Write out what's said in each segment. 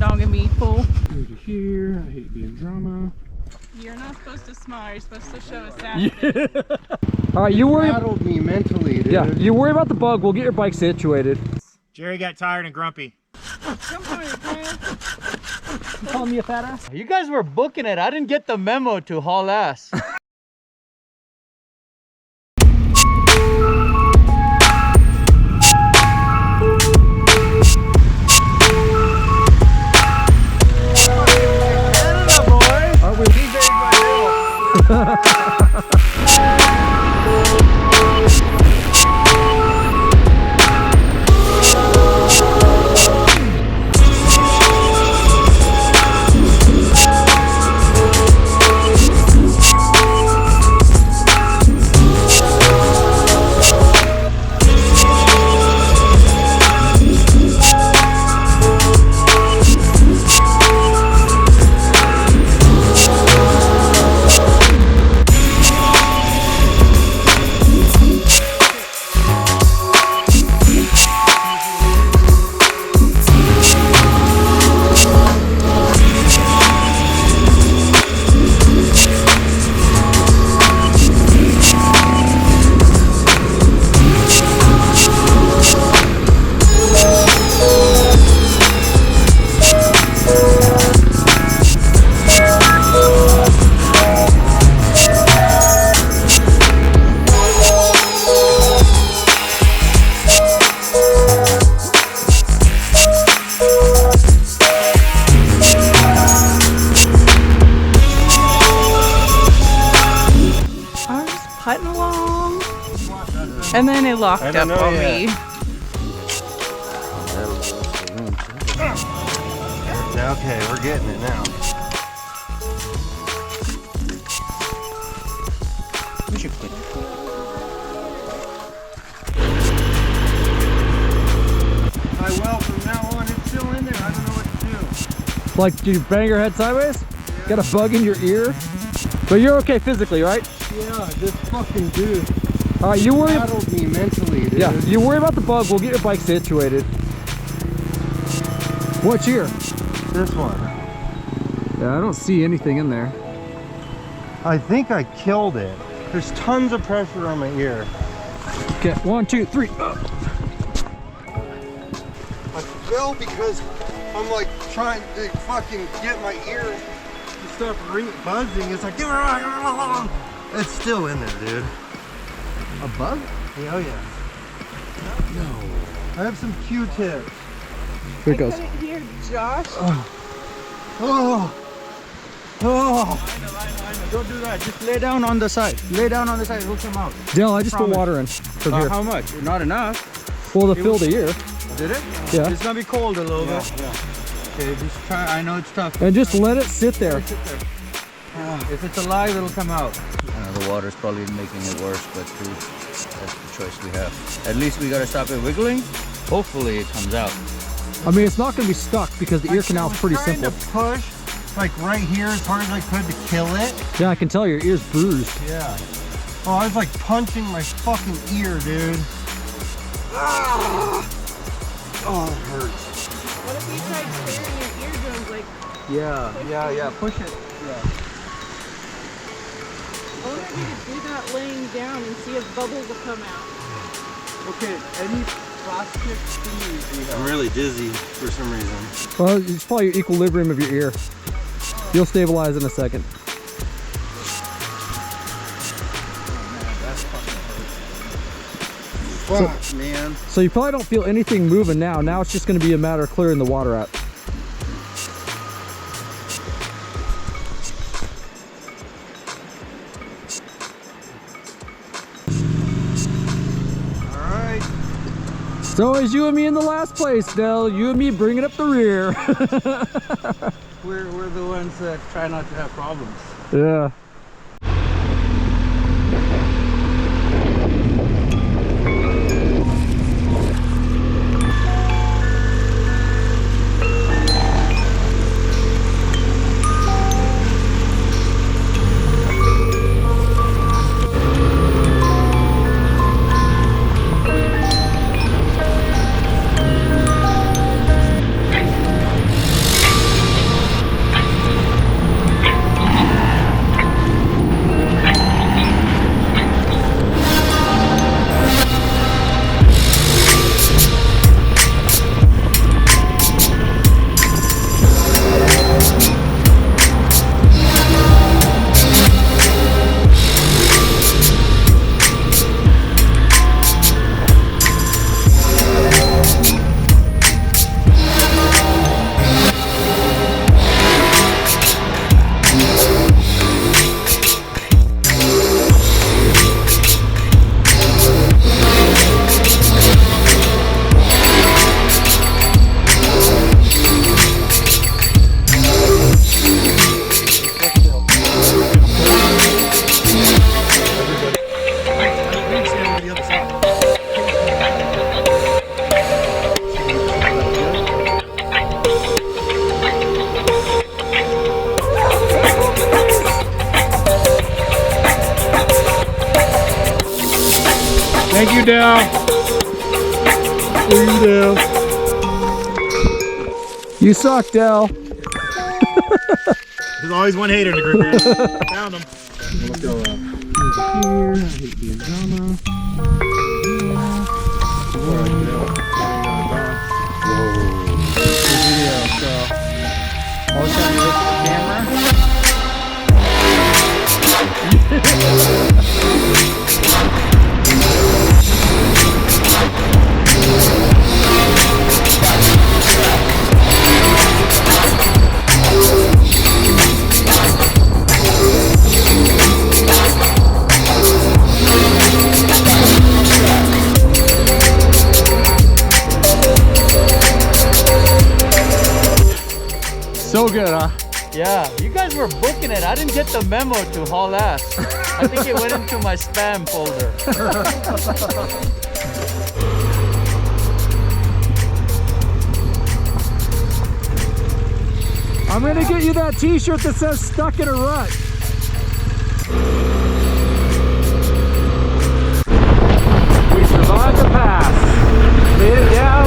dogging me, fool. Over here, I hate being drama. You're not supposed to smile, you're supposed to show a sad face. All right, you worry. Rattled me mentally, dude. Yeah, you worry about the bug. We'll get your bike situated. Jerry got tired and grumpy. Come on, man. You calling me a fat ass? You guys were booking it. I didn't get the memo to haul ass. Aren't we? Putting along, and then it locked up on me. Okay, we're getting it now. We should quit. Well, from now on, it's still in there. I don't know what to do. Like, do you bang your head sideways? Got a bug in your ear? But you're okay physically, right? Yeah, this fucking dude. All right, you worry. Rattled me mentally, dude. Yeah, you worry about the bug. We'll get your bike situated. What ear? This one. Yeah, I don't see anything in there. I think I killed it. There's tons of pressure on my ear. Okay, 1, 2, 3. I fell because I'm like trying to fucking get my ear to stop buzzing. It's like, it's still in there, dude. A bug? Yeah, oh yeah. No. I have some Q-tips. Here it goes. I couldn't hear Josh. Oh. Oh. I know. Don't do that. Just lay down on the side. Lay down on the side. It'll come out. Dale, I just put water in from here. How much? Not enough. Well, to fill the ear. Did it? Yeah. It's gonna be cold a little bit. Yeah. Okay, just try. I know it's tough. And just let it sit there. If it's alive, it'll come out. The water's probably making it worse, but that's the choice we have. At least we gotta stop it wiggling. Hopefully it comes out. I mean, it's not going to be stuck because the ear canal is pretty simple. To push, like right here, as hard as I could to kill it. Yeah, I can tell your ear's bruised. Yeah. Oh, I was like punching my fucking ear, dude. Ah! Oh, it hurts. What if you tried clearing your eardrums, like? Yeah. Push it. Yeah. I wonder if you could do that laying down and see if bubbles will come out. Okay. Any plastic thingies we have? I'm really dizzy for some reason. Well, it's probably your equilibrium of your ear. You'll stabilize in a second. Fuck, man. So you probably don't feel anything moving now. Now it's just going to be a matter of clearing the water out. It's always you and me in the last place, Del. You and me bringing up the rear. We're the ones that try not to have problems. Yeah. you, Dale. See you, Dale. You suck, Dale. There's always one hater in the group, man. Found him. Let's go here. Hit the Ghana. Good video, so all the time you look at the camera. So good, huh? Yeah, you guys were booking it. I didn't get the memo to haul ass. I think it went into my spam folder. I'm gonna get you that t-shirt that says stuck in a rut. We survived the pass. Made it down. I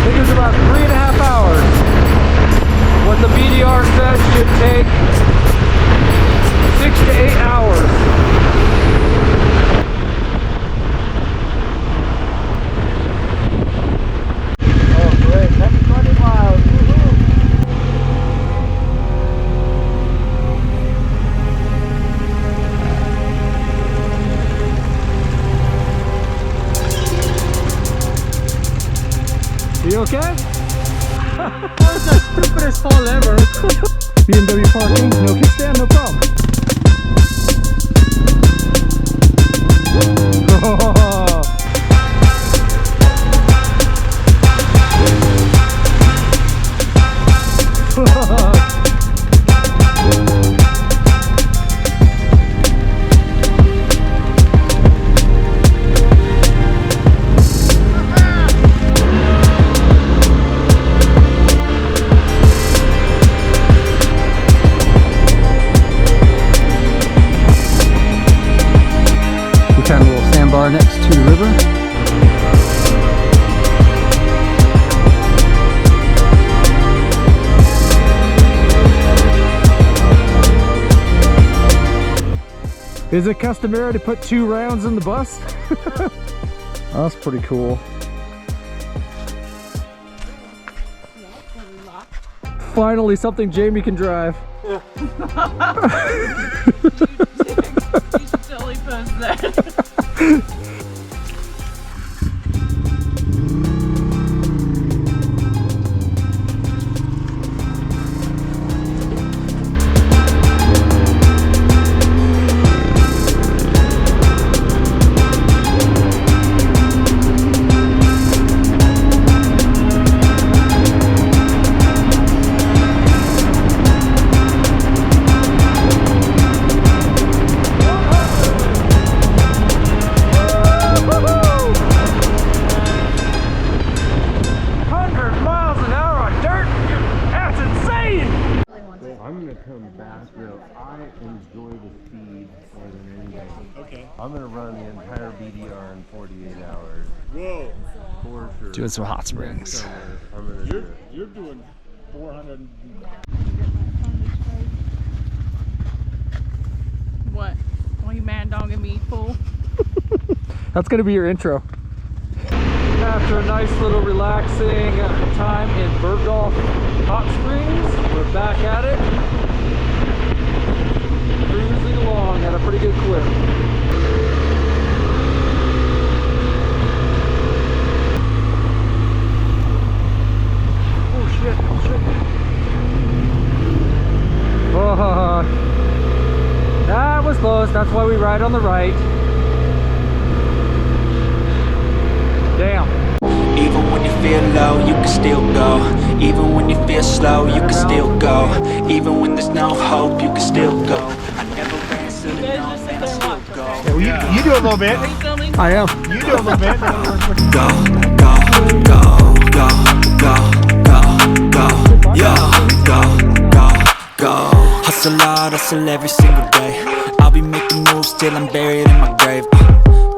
think it was about 3.5 hours. What the BDR says should take 6 to 8 hours. Oh great, that's 20 miles. Woo-hoo. You okay? That's the stupidest fall ever. BMW parking, no kickstand, no problem. Kind of little sandbar next to the river. Is it customary to put 2 rounds in the bus? That's pretty cool. Finally, something Jamie can drive. Silly post that. I enjoy the speed more than anything. Okay. I'm going to run the entire BDR in 48 hours. Whoa. For sure. Doing some hot springs. I'm gonna do it. You're doing 400. What? Why you mad dogging me, fool? That's going to be your intro. After a nice little relaxing time in Bergdorf Hot Springs, we're back at it. Cruising along at a pretty good clip. Oh shit, oh shit. Oh, that was close. That's why we ride on the right. Damn. Even when you feel low, you can still go. Even when you feel slow, you can still go. Even when there's no hope, you can still go. I never ran, so You guys just sit there and watch, okay? Yeah, you do a little bit. Are you filming? I am. You do a little bit. Go, go, go, go, go, go, go, yeah, go, go, go. Hustle hard, hustle every single day. I'll be making moves till I'm buried in my grave.